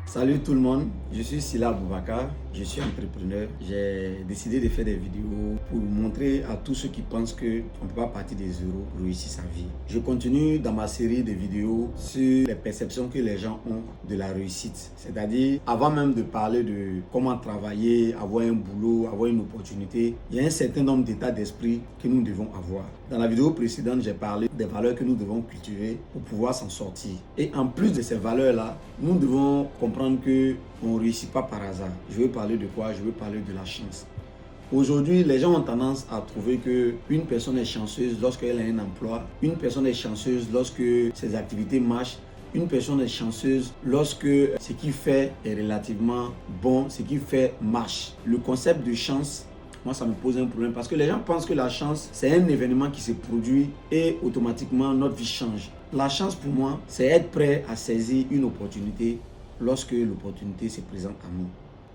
Salut tout le monde, je suis Sila Boubacar, je suis entrepreneur. J'ai décidé de faire des vidéos pour montrer à tous ceux qui pensent qu'on ne peut pas partir des zéros pour réussir sa vie. Je continue dans ma série de vidéos sur les perceptions que les gens ont de la réussite. C'est-à-dire, avant même de parler de comment travailler, avoir un boulot, avoir une opportunité, il y a un certain nombre d'états d'esprit que nous devons avoir. Dans la vidéo précédente, j'ai parlé des valeurs que nous devons cultiver pour pouvoir s'en sortir. Et en plus de ces valeurs-là, nous devons comprendre qu'on ne réussit pas par hasard. Je veux parler de quoi? Je veux parler de la chance. Aujourd'hui, les gens ont tendance à trouver qu'une personne est chanceuse lorsqu'elle a un emploi, une personne est chanceuse lorsque ses activités marchent, une personne est chanceuse lorsque ce qu'il fait est relativement bon, ce qu'il fait marche. Le concept de chance, moi, ça me pose un problème parce que les gens pensent que la chance, c'est un événement qui se produit et automatiquement notre vie change. La chance pour moi, c'est être prêt à saisir une opportunité lorsque l'opportunité se présente à nous.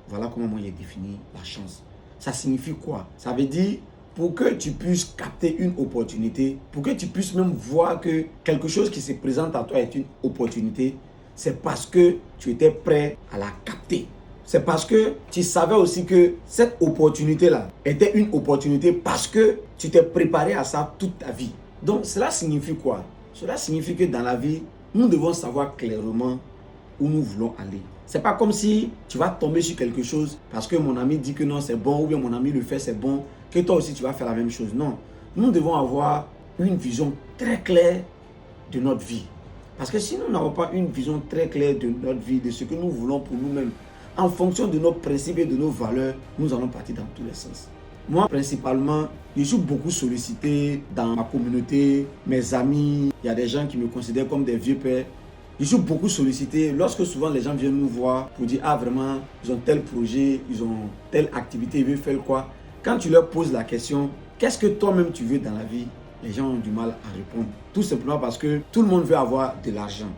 Voilà comment moi j'ai défini la chance. Ça signifie quoi? Ça veut dire pour que tu puisses capter une opportunité, pour que tu puisses même voir que quelque chose qui se présente à toi est une opportunité, c'est parce que tu étais prêt à la capter. C'est parce que tu savais aussi que cette opportunité-là était une opportunité parce que tu t'es préparé à ça toute ta vie. Donc cela signifie quoi? Cela signifie que dans la vie, nous devons savoir clairement où nous voulons aller. C'est pas comme si tu vas tomber sur quelque chose parce que mon ami dit que non c'est bon ou bien mon ami le fait c'est bon, que toi aussi tu vas faire la même chose. Non, nous devons avoir une vision très claire de notre vie. Parce que si nous n'avons pas une vision très claire de notre vie, de ce que nous voulons pour nous-mêmes, en fonction de nos principes et de nos valeurs, nous allons partir dans tous les sens. Moi, principalement, je suis beaucoup sollicité dans ma communauté, mes amis. Il y a des gens qui me considèrent comme des vieux pères. Je suis beaucoup sollicité lorsque souvent les gens viennent nous voir pour dire « Ah vraiment, ils ont tel projet, ils ont telle activité, ils veulent faire quoi ?» Quand tu leur poses la question « Qu'est-ce que toi-même tu veux dans la vie ?» Les gens ont du mal à répondre. Tout simplement parce que tout le monde veut avoir de l'argent.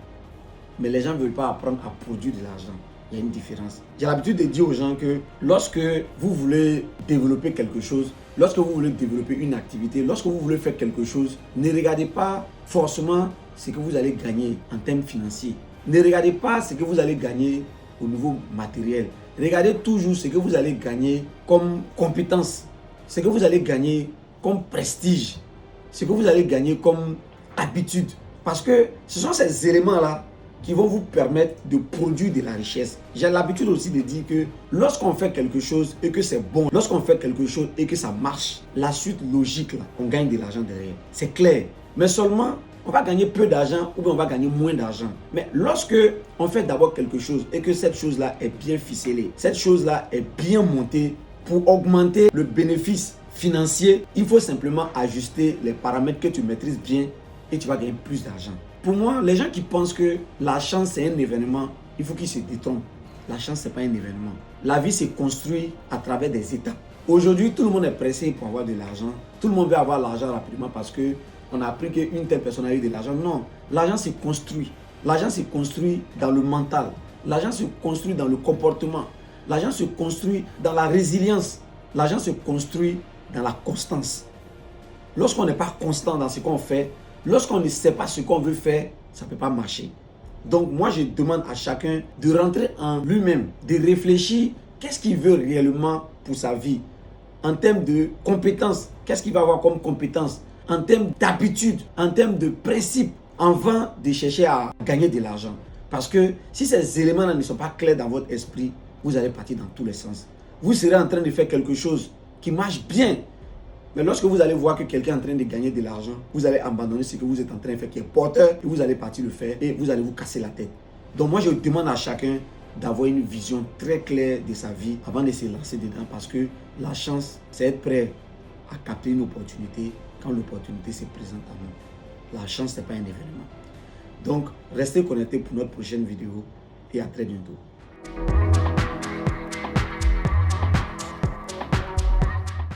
Mais les gens ne veulent pas apprendre à produire de l'argent. Il y a une différence. J'ai l'habitude de dire aux gens que lorsque vous voulez développer quelque chose, lorsque vous voulez développer une activité, lorsque vous voulez faire quelque chose, ne regardez pas forcément ce que vous allez gagner en termes financiers. Ne regardez pas ce que vous allez gagner au niveau matériel. Regardez toujours ce que vous allez gagner comme compétence, ce que vous allez gagner comme prestige, ce que vous allez gagner comme habitude. Parce que ce sont ces éléments-là qui vont vous permettre de produire de la richesse. J'ai l'habitude aussi de dire que lorsqu'on fait quelque chose et que c'est bon, lorsqu'on fait quelque chose et que ça marche, la suite logique, là, on gagne de l'argent derrière. C'est clair. Mais seulement, on va gagner peu d'argent ou bien on va gagner moins d'argent. Mais lorsque on fait d'abord quelque chose et que cette chose-là est bien ficelée, cette chose-là est bien montée pour augmenter le bénéfice financier, il faut simplement ajuster les paramètres que tu maîtrises bien et tu vas gagner plus d'argent. Pour moi, les gens qui pensent que la chance c'est un événement, il faut qu'ils se détrompent. La chance c'est pas un événement. La vie se construit à travers des étapes. Aujourd'hui, tout le monde est pressé pour avoir de l'argent. Tout le monde veut avoir l'argent rapidement parce que on a appris qu'une telle personne a eu de l'argent. Non, l'argent se construit. L'argent se construit dans le mental. L'argent se construit dans le comportement. L'argent se construit dans la résilience. L'argent se construit dans la constance. Lorsqu'on n'est pas constant dans ce qu'on fait, lorsqu'on ne sait pas ce qu'on veut faire, ça ne peut pas marcher. Donc moi, je demande à chacun de rentrer en lui-même, de réfléchir qu'est-ce qu'il veut réellement pour sa vie. En termes de compétences, qu'est-ce qu'il va avoir comme compétences? En termes d'habitude, en termes de principe, avant de chercher à gagner de l'argent. Parce que si ces éléments-là ne sont pas clairs dans votre esprit, vous allez partir dans tous les sens. Vous serez en train de faire quelque chose qui marche bien. Mais lorsque vous allez voir que quelqu'un est en train de gagner de l'argent, vous allez abandonner ce que vous êtes en train de faire, qui est porteur, et vous allez partir le faire et vous allez vous casser la tête. Donc moi, je demande à chacun d'avoir une vision très claire de sa vie avant de se lancer dedans parce que la chance, c'est être prêt à capter une opportunité quand l'opportunité se présente à nous. La chance, ce n'est pas un événement. Donc, restez connectés pour notre prochaine vidéo et à très bientôt.